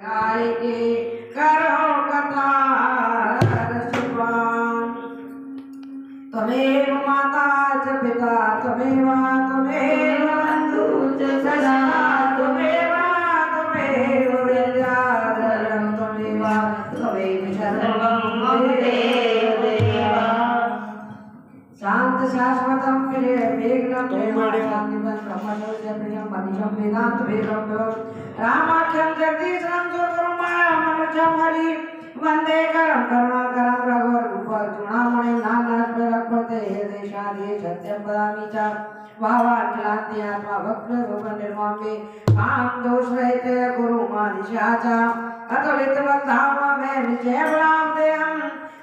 गाय के करो कतार सुपान तमेव माता च पिता तमेव बंधु च सदा तमेव विद्याधरं तमेव सर्वं मम देव शांत शाश्वतं विघ्नं शांतिमं ब्रह्मचर्यं मनीषं वेदांत वेदं रामाख्यं जगदीशं सुरगुरुमायामनुजं हरि वंदे करं करुणाकरं रघुवररूपचूडामणिं नानास्मरपते देशादि सत्यं वदामि च भावान्क्लान्ति आत्मा भक्तरूपनिर्वामे कां दोषरहित गुरुमानिशा च अतुलितवद्धाम मे विजयवरां देहं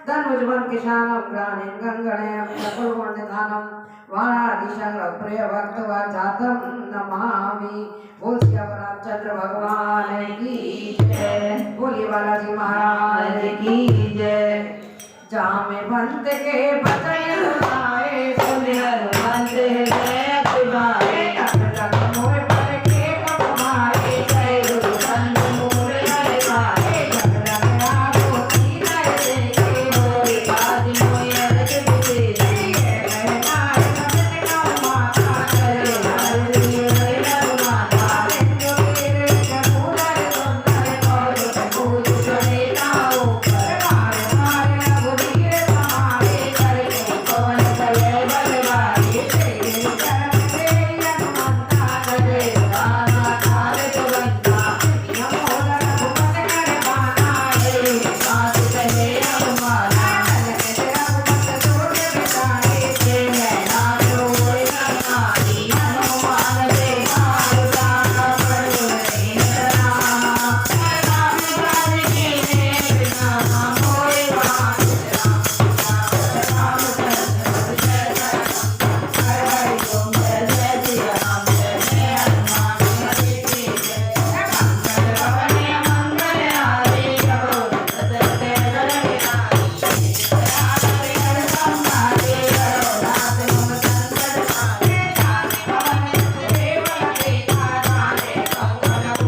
धनुजवन किशानं ग्राणीं गंगणेयं सकुलवंदिधानं वाणादिशंकर प्रिय भक्तवत्सातं नमामि। बोल श्यामचंद्र भगवान की जय, बोलिए बालाजी महाराज की जय। जामे बंद के बचन